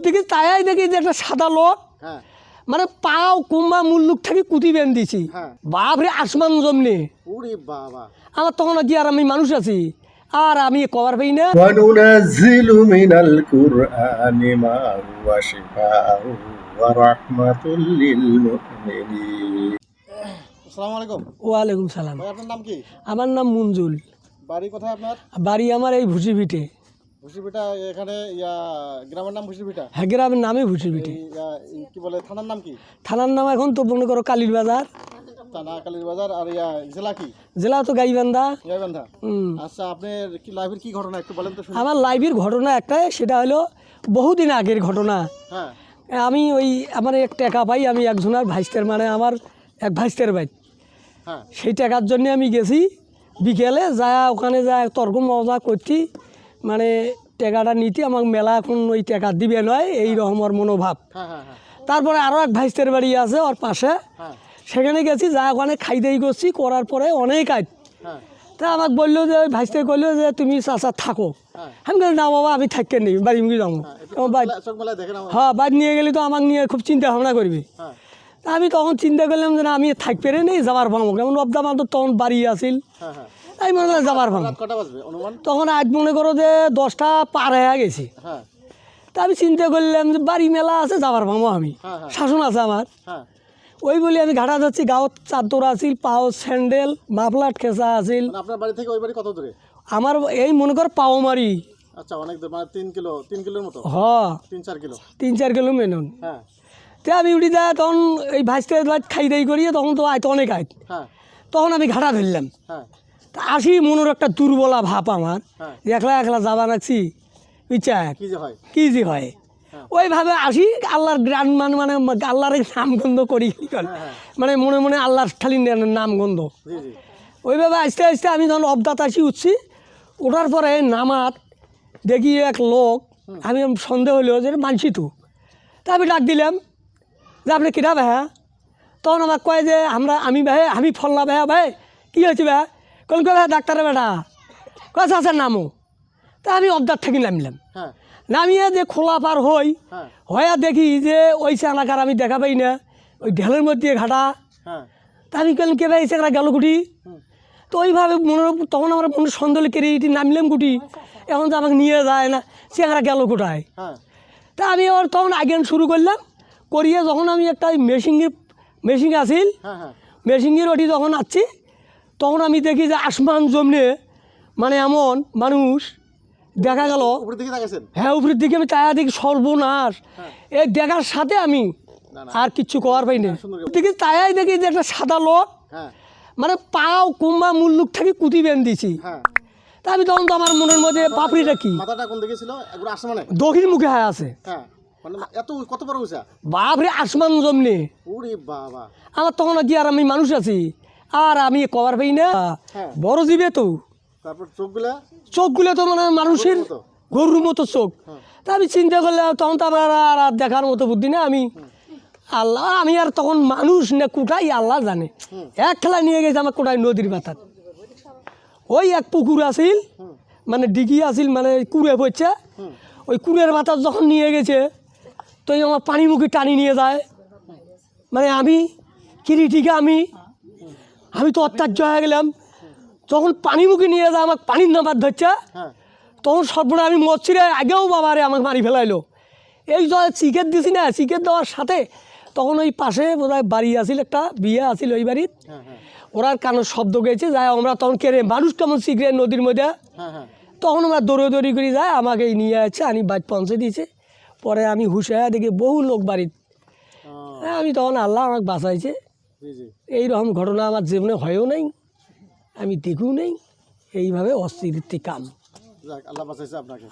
দেখি তাই দেখি যে একটা সাদা লোক মানে পাও কুম্বা মুল্লুক থেকে কুতি বেন দিছি বাপরে আসমান জমনে আমার তখন কি আর আমি মানুষ আছি আর আমি কভার পাই না। ওয়ানুনাজ্জিলু মিনাল কুরআনি মা হুয়া শিফাউ ওয়া রাহমাতুল লিল মুমিনিন। আসসালামু আলাইকুম। ওয়ালাইকুম সালাম। ভাই আপনার নাম কি? আমার নাম মঞ্জুল। বাড়ি কোথায় আপনার? বাড়ি আমার এই ভুসিভিটে। ভুসিভিটা এখানে গ্রামের নাম ভুসিভিটা? হ্যাঁ, গ্রামের নামে ভুসিভিটে। কি বলে থানার নাম কি? থানার নাম এখন তো মনে করো কালীর বাজার। থানা কালীর বাজার। আর জেলা কি? জেলা তো গাইবান্ধা। গাইবান্ধা। আচ্ছা, আপনার কি লাইভের কি ঘটনা একটু বলেন তো শুনি। আমার লাইভের ঘটনা একটাই, সেটা হলো বহুদিন আগের ঘটনা। হ্যাঁ, আমি আমার এক টাকা পাই, আমি একজনের ভাইস্তের মানে আমার এক ভাইস্তের ভাই, হ্যাঁ, সেই টাকার জন্য আমি গেছি বিকেলে যায় ওখানে যায় তর্ক মজা করছি মানে টাকাটা নিতে আমার মেলা এখন ওই টাকা দিবে নয় এই রকমের মনোভাব। হ্যাঁ, হ্যাঁ, হ্যাঁ, তারপরে আরও এক ভাইস্তের বাড়ি আছে ওর পাশে, হ্যাঁ, সেখানে গেছি যা ওখানে খাইতেই করছি, করার পরে অনেক আয় হ্যাঁ, তা আমাকে বললো যে ওই ভাইস্তে করলো যে তুমি চাচা থাকো। হ্যাঁ। আমি বললাম না বাবা আমি থাকতে নেই, বাড়ি মুখে যাবো। চোখ মেলায় দেখেন আমার। হ্যাঁ, বাড়ি নিয়ে গেলে তো আমাকে নিয়ে খুব চিন্তা ভাবনা করবি। হ্যাঁ, তা আমি তখন চিন্তা করলাম যে না আমি থাকতে নেই, যাবার ভাঙবো কেমন অবদা আমার তো তখন বাড়ি আসিল। হ্যাঁ, হ্যাঁ। আমি মনে করলাম যাবার ভাঙবো। রাত কটা বাজবে অনুমান? তখন আজ মনে করো যে 10টা পার হয়ে গেছি। হ্যাঁ, তা আমি চিন্তা করলাম যে বাড়ি মেলা আছে, যাবার ভাঙবো আমি, হ্যাঁ, হ্যাঁ, শাসন আছে আমার। হ্যাঁ, ওই বলি আমি ঘাটা যাচ্ছি, গাঁৱত চাদর আছিল, পাও স্যান্ডেল মাফলাট খেঁচা আছিল। মানে আপনার বাড়ি থেকে ওই বাড়ি কত দূরে? আমার এই মনে কর পাও মারি। আচ্ছা, অনেক দূর, মানে 3 কিলোর মতো? হ 3-4 কিলো। 3-4 কিলো মেনুন। হ্যাঁ, তে আমি উঠি যায় তখন এই ভাইস্তে খাই দাই করিয়ে তখন তো আয় তো অনেক আয়, হ্যাঁ, তখন আমি ঘাটা ধরলাম। হ্যাঁ, তা আসি মনের একটা দুর্বলা ভাব আমার, হ্যাঁ। একলা একলা যাবা নাকছি বিচার কি যে হয়? কি যে হয়। হ্যাঁ। ওইভাবে আসি আল্লাহর গ্রান মানে আল্লাহর নাম গন্ধ করি কি করে, হ্যাঁ, হ্যাঁ। মানে মনে মনে আল্লাহর খালি নাম গন্ধ। জি, জি। ওইভাবে আস্তে আস্তে আমি যখন অবদাত আসি উঠছি, ওঠার পরে নামার দেখি এক লোক, আমি সন্দেহ হইল যে মানছি তো। তা আমি ডাক দিলাম যে আপনি কিনা ভাইয়া? তখন আমার কয় যে আমি ভাই আমি ফলনা ভাইয়া, ভাই কী হয়েছে ভাই? কোন কয় ভাই ডাক্তারের বেটা কয় আচ্ছা নামো। তা আমি অবদার থেকে নামলাম। হ্যাঁ, নামিয়ে যে খোলা পার হই হ্যাঁ, হইয়া দেখি যে ওই চানাকার আমি দেখা পাই না, ওই ঢেলের মধ্যে ঘাটা। হ্যাঁ, তা আমি কেন কে ভাই সেখানে গেল কুটি। তো ওইভাবে মনে তখন আমার মনে সন্দেহ কেড়ে নামলাম কুটি, এখন তো আমাকে নিয়ে যায় না, সেখানে গেল কোটায়। হ্যাঁ, তা আমি আবার তখন আগেন শুরু করলাম করিয়ে যখন আমি একটা মেশিন আসিল, হ্যাঁ, হ্যাঁ, মেশিনের ওটি যখন আসছি তখন আমি দেখি যে আসমান জমনে মানে এমন মানুষ দেখা গেল। উপরের দিকে তাকাইছেন? হ্যাঁ, উপরের দিকে আমি তায়া দেখি সর্বনাশ। এই দেখার সাথে আমি আর কিচ্ছু করার পাই না। দেখি তাই দেখি যে একটা সাদা লোক হ্যাঁ, মানে পাও কুম্বা মুল্লুক থেকে কুতি বেন দিছি। হ্যাঁ। তা আমি তখন তো আমার মনের মধ্যে পাপড়িটা কি মাথাটা কোন দিকে ছিল? একবার আসমানে? দক্ষিণ মুখে হায় আছে। হ্যাঁ, মানে এত কত বড় উঁচা? বাপরে আসমান জমনে। ওরে বাবা! আমার তখন কি আর আমি মানুষ আছি আর আমি কভার পাই না। হ্যাঁ। বড় জীবে তো তারপর চোখগুলা? চোখগুলো তো মানে মানুষের গরুর মতো? গরুর মতো চোখ। তা আমি চিন্তা করলাম তখন তো আমার আর দেখার মতো বুদ্ধি না, আমি আল্লাহ আমি আর তখন মানুষ না কোটাই আল্লাহ জানে। এক খেলা নিয়ে গেছে আমার কোটায় নদীর মাথার, ওই এক পুকুর আসিল মানে ডিগি আসিল মানে কুড়ে পড়ছে, ওই কুড়ের মাথার যখন নিয়ে গেছে তো এই আমার পানি মুখে টানি নিয়ে যায়। মানে আমি কিরিটিকে আমি তো অত্যাচার হয়ে গেলাম। যখন পানি মুখে নিয়ে যায় আমাকে পানির নামার ধরছে, হ্যাঁ, তখন সর্বনা আমি মরছি রে, আগেও বাবারে আমাকে মারি ফেলাইলো। এই চিকেট দিছি না, চিকেট দেওয়ার সাথে তখন ওই পাশে বোধহয় বাড়ি আসিল, একটা বিয়ে আসিল ওই বাড়ির, হ্যাঁ, হ্যাঁ, ওরার কানের শব্দ গেছে যায়। আমরা তখন কেড়ে মানুষ কেমন সিগারেট নদীর মধ্যে, হ্যাঁ, হ্যাঁ। তখন আমরা দৌড়ি করে যায় আমাকে নিয়ে যাচ্ছে, আমি বাড়ি পৌঁছে দিয়েছে। পরে আমি হুশে দেখি বহু লোক বাড়ির। আমি তখন আল্লাহ আমাকে বাঁচাইছে। জি, জি। এইরকম ঘটনা আমার জীবনে হয়ও নাই, আমি দেখেও নেই। এইভাবে অস্থির কাম। যাক, আল্লাহ বাঁচাইছে আপনাকে।